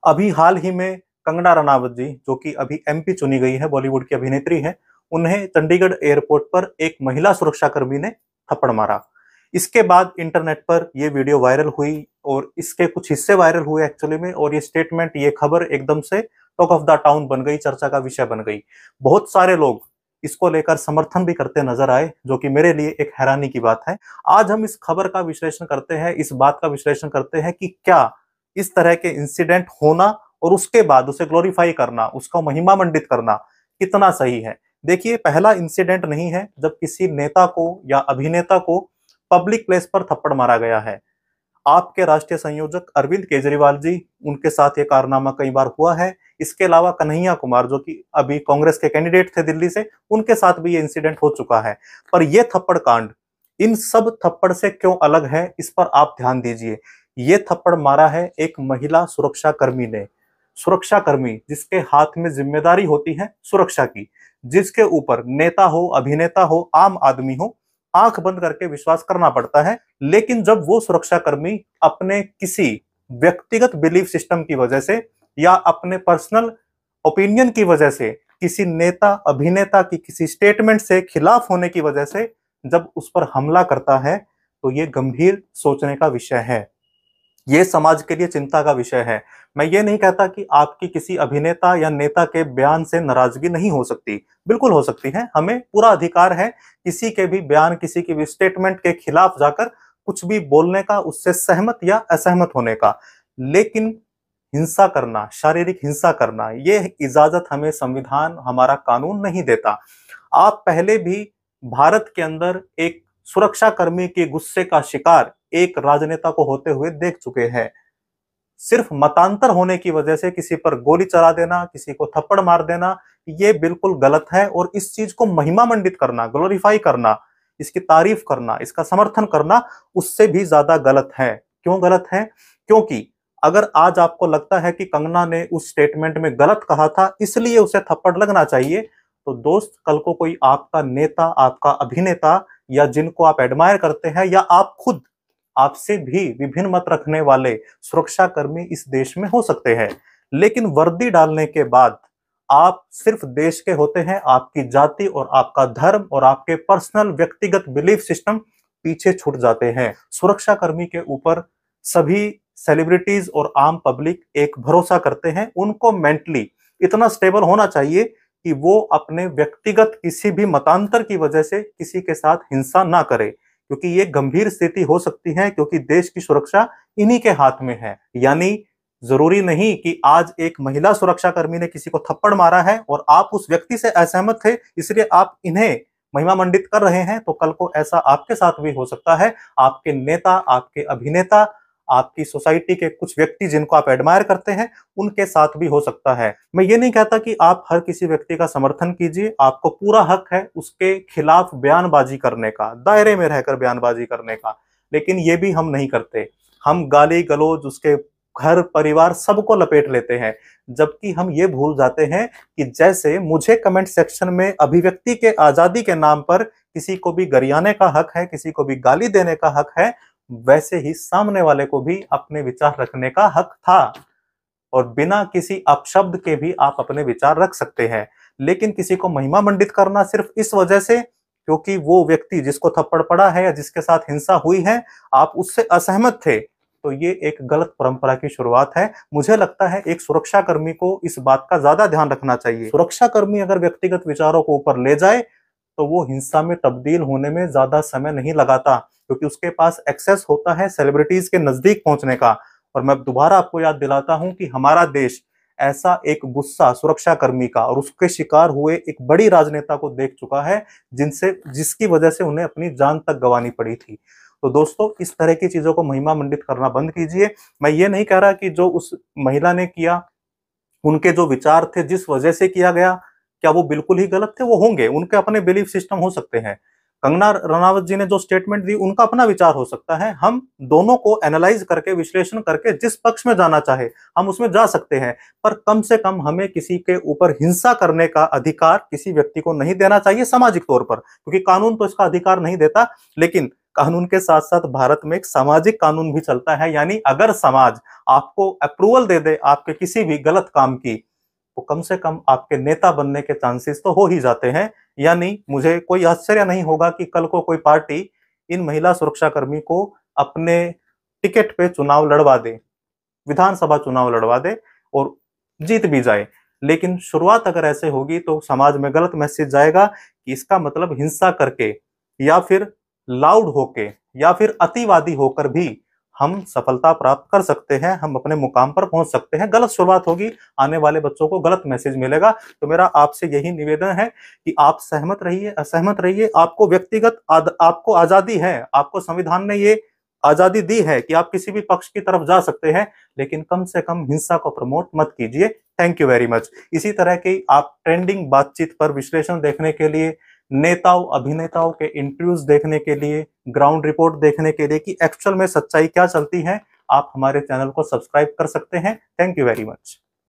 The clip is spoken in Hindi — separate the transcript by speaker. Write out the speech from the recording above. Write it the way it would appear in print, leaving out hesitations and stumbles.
Speaker 1: अभी हाल ही में कंगना रनावत जी, जो कि अभी एमपी चुनी गई है, बॉलीवुड की अभिनेत्री है, उन्हें चंडीगढ़ एयरपोर्ट पर एक महिला सुरक्षाकर्मी ने थप्पड़ मारा। इसके बाद इंटरनेट पर यह वीडियो वायरल हुई और इसके कुछ हिस्से वायरल हुए एक्चुअली में, और ये स्टेटमेंट, ये खबर एकदम से टॉक ऑफ द टाउन बन गई, चर्चा का विषय बन गई। बहुत सारे लोग इसको लेकर समर्थन भी करते नजर आए, जो कि मेरे लिए एक हैरानी की बात है। आज हम इस खबर का विश्लेषण करते हैं, इस बात का विश्लेषण करते हैं कि क्या इस तरह के इंसिडेंट होना और उसके बाद उसे ग्लोरीफाई करना, उसका महिमा मंडित करना कितना सही है। देखिए, पहला इंसिडेंट नहीं है जब किसी नेता को या अभिनेता को पब्लिक प्लेस पर थप्पड़ मारा गया है। आपके राष्ट्रीय संयोजक अरविंद केजरीवाल जी, उनके साथ ये कारनामा कई बार हुआ है। इसके अलावा कन्हैया कुमार, जो कि अभी कांग्रेस के कैंडिडेट थे दिल्ली से, उनके साथ भी ये इंसिडेंट हो चुका है। पर यह थप्पड़ कांड इन सब थप्पड़ से क्यों अलग है, इस पर आप ध्यान दीजिए। ये थप्पड़ मारा है एक महिला सुरक्षा कर्मी ने। सुरक्षा कर्मी जिसके हाथ में जिम्मेदारी होती है सुरक्षा की, जिसके ऊपर नेता हो, अभिनेता हो, आम आदमी हो, आंख बंद करके विश्वास करना पड़ता है। लेकिन जब वो सुरक्षाकर्मी अपने किसी व्यक्तिगत बिलीफ सिस्टम की वजह से या अपने पर्सनल ओपिनियन की वजह से, किसी नेता अभिनेता की किसी स्टेटमेंट से खिलाफ होने की वजह से जब उस पर हमला करता है, तो ये गंभीर सोचने का विषय है। ये समाज के लिए चिंता का विषय है। मैं ये नहीं कहता कि आपकी किसी अभिनेता या नेता के बयान से नाराजगी नहीं हो सकती, बिल्कुल हो सकती है। हमें पूरा अधिकार है किसी के भी बयान, किसी के भी स्टेटमेंट के खिलाफ जाकर कुछ भी बोलने का, उससे सहमत या असहमत होने का। लेकिन हिंसा करना, शारीरिक हिंसा करना, ये इजाजत हमें संविधान, हमारा कानून नहीं देता। आप पहले भी भारत के अंदर एक सुरक्षा कर्मी के गुस्से का शिकार एक राजनेता को होते हुए देख चुके हैं। सिर्फ मतांतर होने की वजह से किसी पर गोली चला देना, किसी को थप्पड़ मार देना, ये बिल्कुल गलत है। और इस चीज को महिमा मंडित करना, ग्लोरीफाई करना, इसकी तारीफ करना, इसका समर्थन करना, उससे भी ज्यादा गलत है। क्यों गलत है? क्योंकि अगर आज आपको लगता है कि कंगना ने उस स्टेटमेंट में गलत कहा था, इसलिए उसे थप्पड़ लगना चाहिए, तो दोस्त, कल को कोई आपका नेता, आपका अभिनेता, या जिनको आप एडमायर करते हैं, या आप खुद, आपसे भी विभिन्न मत रखने वाले सुरक्षा कर्मी इस देश में हो सकते हैं। लेकिन वर्दी डालने के बाद आप सिर्फ देश के होते हैं, आपकी जाति और आपका धर्म और आपके पर्सनल व्यक्तिगत बिलीफ सिस्टम पीछे छूट जाते हैं। सुरक्षा कर्मी के ऊपर सभी सेलिब्रिटीज और आम पब्लिक एक भरोसा करते हैं। उनको मेंटली इतना स्टेबल होना चाहिए कि वो अपने व्यक्तिगत किसी भी मतांतर की वजह से किसी के साथ हिंसा ना करे, क्योंकि ये गंभीर स्थिति हो सकती है, क्योंकि देश की सुरक्षा इन्हीं के हाथ में है। यानी जरूरी नहीं कि आज एक महिला सुरक्षा कर्मी ने किसी को थप्पड़ मारा है और आप उस व्यक्ति से असहमत थे, इसलिए आप इन्हें महिमा मंडित कर रहे हैं, तो कल को ऐसा आपके साथ भी हो सकता है। आपके नेता, आपके अभिनेता, आपकी सोसाइटी के कुछ व्यक्ति जिनको आप एडमायर करते हैं, उनके साथ भी हो सकता है। मैं ये नहीं कहता कि आप हर किसी व्यक्ति का समर्थन कीजिए, आपको पूरा हक है उसके खिलाफ बयानबाजी करने का, दायरे में रहकर बयानबाजी करने का, लेकिन ये भी हम नहीं करते। हम गाली गलौज, उसके घर परिवार सबको लपेट लेते हैं, जबकि हम ये भूल जाते हैं कि जैसे मुझे कमेंट सेक्शन में अभिव्यक्ति के आजादी के नाम पर किसी को भी गरियाने का हक है, किसी को भी गाली देने का हक है, वैसे ही सामने वाले को भी अपने विचार रखने का हक था, और बिना किसी अपशब्द के भी आप अपने विचार रख सकते हैं। लेकिन किसी को महिमा मंडित करना सिर्फ इस वजह से क्योंकि वो व्यक्ति जिसको थप्पड़ पड़ा है या जिसके साथ हिंसा हुई है, आप उससे असहमत थे, तो ये एक गलत परंपरा की शुरुआत है। मुझे लगता है एक सुरक्षा कर्मी को इस बात का ज्यादा ध्यान रखना चाहिए। सुरक्षा कर्मी अगर व्यक्तिगत विचारों को ऊपर ले जाए, तो वो हिंसा में तब्दील होने में ज्यादा समय नहीं लगाता, क्योंकि उसके पास एक्सेस होता है सेलिब्रिटीज के नजदीक पहुंचने का। और मैं दोबारा आपको याद दिलाता हूं कि हमारा देश ऐसा एक गुस्सा सुरक्षा कर्मी का और उसके शिकार हुए एक बड़ी राजनेता को देख चुका है, जिसकी वजह से उन्हें अपनी जान तक गंवानी पड़ी थी। तो दोस्तों, इस तरह की चीजों को महिमा मंडित करना बंद कीजिए। मैं ये नहीं कह रहा कि जो उस महिला ने किया, उनके जो विचार थे, जिस वजह से किया गया, क्या वो बिल्कुल ही गलत थे? वो होंगे, उनके अपने बिलीफ सिस्टम हो सकते हैं। कंगना रनावत जी ने जो स्टेटमेंट दी, उनका अपना विचार हो सकता है। हम दोनों को एनालाइज करके, विश्लेषण करके, जिस पक्ष में जाना चाहे हम उसमें जा सकते हैं, पर कम से कम हमें किसी के ऊपर हिंसा करने का अधिकार किसी व्यक्ति को नहीं देना चाहिए सामाजिक तौर पर, क्योंकि कानून तो इसका अधिकार नहीं देता। लेकिन कानून के साथ साथ भारत में एक सामाजिक कानून भी चलता है, यानी अगर समाज आपको अप्रूवल दे दे आपके किसी भी गलत काम की, तो कम से कम आपके नेता बनने के चांसेस तो हो ही जाते हैं। यानी मुझे कोई आश्चर्य नहीं होगा कि कल को कोई पार्टी इन महिला सुरक्षाकर्मी को अपने टिकट पे चुनाव लड़वा दे, विधानसभा चुनाव लड़वा दे और जीत भी जाए। लेकिन शुरुआत अगर ऐसे होगी तो समाज में गलत मैसेज जाएगा कि इसका मतलब हिंसा करके या फिर लाउड होके या फिर अतिवादी होकर भी हम सफलता प्राप्त कर सकते हैं, हम अपने मुकाम पर पहुंच सकते हैं। गलत शुरुआत होगी, आने वाले बच्चों को गलत मैसेज मिलेगा। तो मेरा आपसे यही निवेदन है कि आप सहमत रहिए, असहमत रहिए, आपको व्यक्तिगत आपको आजादी है, आपको संविधान ने ये आजादी दी है कि आप किसी भी पक्ष की तरफ जा सकते हैं, लेकिन कम से कम हिंसा को प्रमोट मत कीजिए। Thank you very much. इसी तरह की आप ट्रेंडिंग बातचीत पर विश्लेषण देखने के लिए, नेताओं अभिनेताओं के इंटरव्यूज देखने के लिए, ग्राउंड रिपोर्ट देखने के लिए कि एक्चुअल में सच्चाई क्या चलती है, आप हमारे चैनल को सब्सक्राइब कर सकते हैं। Thank you very much.